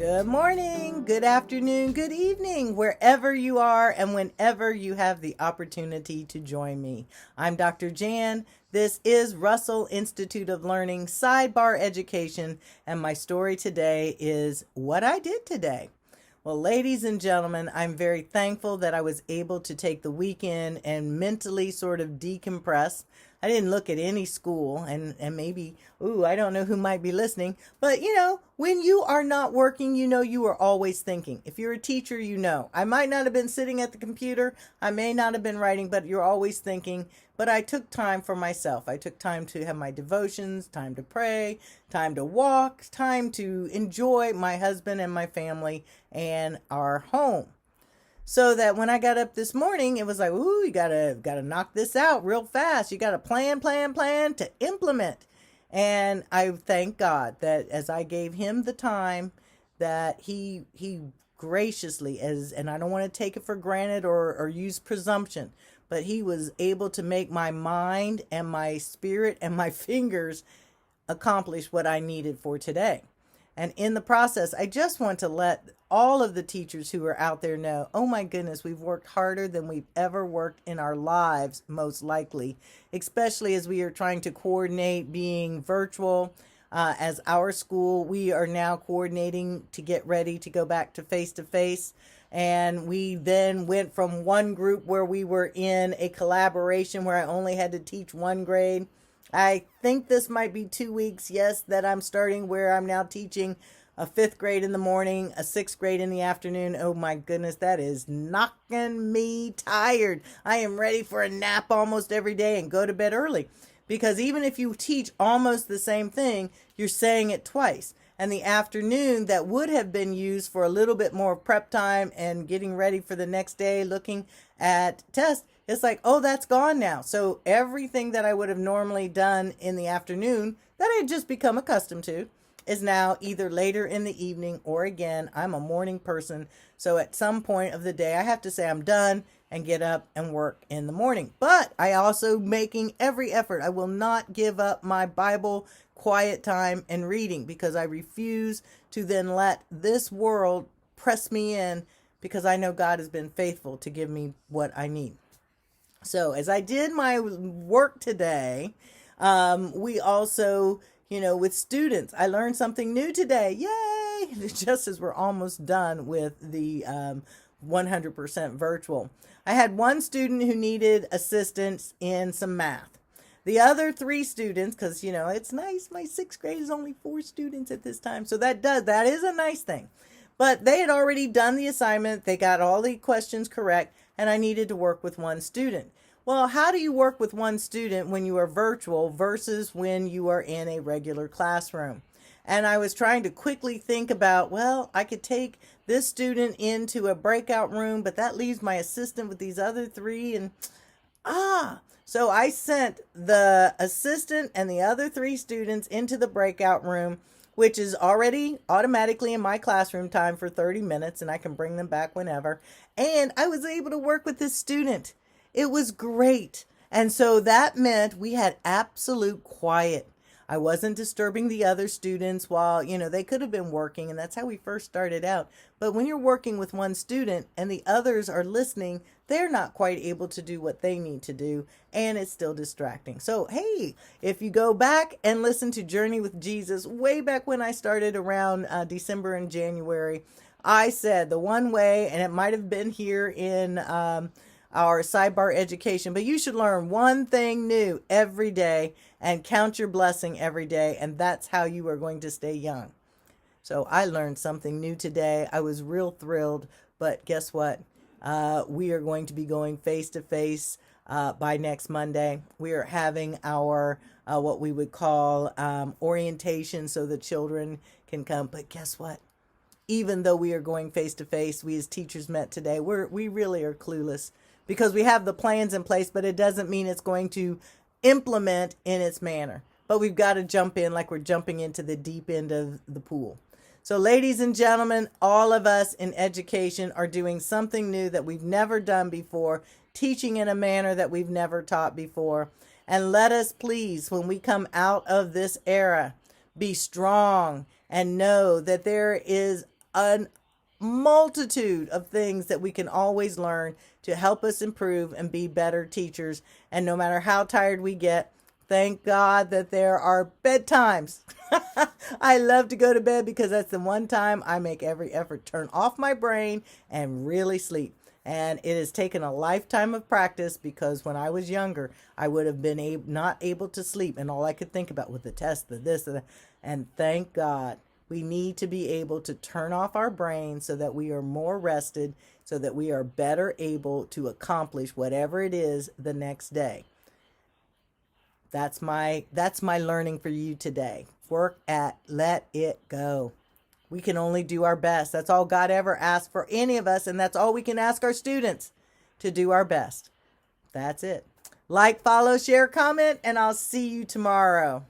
Good morning, good afternoon, good evening, wherever you are and whenever you have the opportunity to join me. I'm Dr. Jan. This is Russell Institute of Learning Sidebar Education, and my story today is what I did today. Well, ladies and gentlemen, I'm very thankful that I was able to take the weekend and mentally sort of decompress. I didn't look at any school and maybe, I don't know who might be listening, but when you are not working, you are always thinking. If you're a teacher, I might not have been sitting at the computer. I may not have been writing, but you're always thinking. But I took time for myself. I took time to have my devotions, time to pray, time to walk, time to enjoy my husband and my family and our home. So that when I got up this morning, it was like, you gotta knock this out real fast. You gotta plan to implement. And I thank God that as I gave him the time, that he graciously, and I don't want to take it for granted or use presumption, but he was able to make my mind and my spirit and my fingers accomplish what I needed for today. And in the process, I just want to let all of the teachers who are out there know, oh my goodness, we've worked harder than we've ever worked in our lives, most likely, especially as we are trying to coordinate being virtual. As our school, we are now coordinating to get ready to go back to face. And we then went from one group where we were in a collaboration where I only had to teach one grade. I think this might be 2 weeks, yes, that I'm starting where I'm now teaching a 5th grade in the morning, a 6th grade in the afternoon. Oh my goodness, that is knocking me tired. I am ready for a nap almost every day and go to bed early. Because even if you teach almost the same thing, you're saying it twice. And the afternoon that would have been used for a little bit more prep time and getting ready for the next day, looking at tests, it's like, that's gone now. So everything that I would have normally done in the afternoon that I had just become accustomed to is now either later in the evening or again, I'm a morning person. So at some point of the day, I have to say I'm done and get up and work in the morning. But I also making every effort. I will not give up my Bible quiet time and reading because I refuse to then let this world press me in because I know God has been faithful to give me what I need. So as I did my work today, we also, with students, I learned something new today. Yay! Just as we're almost done with the 100% virtual. I had one student who needed assistance in some math. The other 3 students, because, it's nice. My 6th grade is only 4 students at this time. So that is a nice thing. But they had already done the assignment. They got all the questions correct. And I needed to work with one student. Well, how do you work with one student when you are virtual versus when you are in a regular classroom? And I was trying to quickly think about, I could take this student into a breakout room, but that leaves my assistant with these other 3. And so I sent the assistant and the other 3 students into the breakout room, which is already automatically in my classroom time for 30 minutes, and I can bring them back whenever. And I was able to work with this student. It was great. And so that meant we had absolute quiet. I wasn't disturbing the other students while, they could have been working, and that's how we first started out. But when you're working with one student and the others are listening, they're not quite able to do what they need to do, and it's still distracting. So, hey, if you go back and listen to Journey with Jesus, way back when I started around December and January, I said the one way, and it might have been here in our sidebar education, but you should learn one thing new every day and count your blessing every day, and that's how you are going to stay young. So I learned something new today. I was real thrilled, but guess what? We are going to be going face to face by next Monday. We are having our what we would call orientation so the children can come. But guess what? Even though we are going face to face, we as teachers met today. We really are clueless because we have the plans in place, but it doesn't mean it's going to implement in its manner. But we've got to jump in like we're jumping into the deep end of the pool. So ladies and gentlemen, all of us in education are doing something new that we've never done before, teaching in a manner that we've never taught before. And let us please, when we come out of this era, be strong and know that there is a multitude of things that we can always learn to help us improve and be better teachers. And no matter how tired we get, thank God that there are bedtimes. I love to go to bed because that's the one time I make every effort to turn off my brain and really sleep. And it has taken a lifetime of practice, because when I was younger, I would have been not able to sleep. And all I could think about was the test, the this, the that. And thank God we need to be able to turn off our brain so that we are more rested, so that we are better able to accomplish whatever it is the next day. That's my learning for you today. Let it go. We can only do our best. That's all God ever asked for any of us, and that's all we can ask our students, to do our best. That's it. Like, follow, share, comment, and I'll see you tomorrow.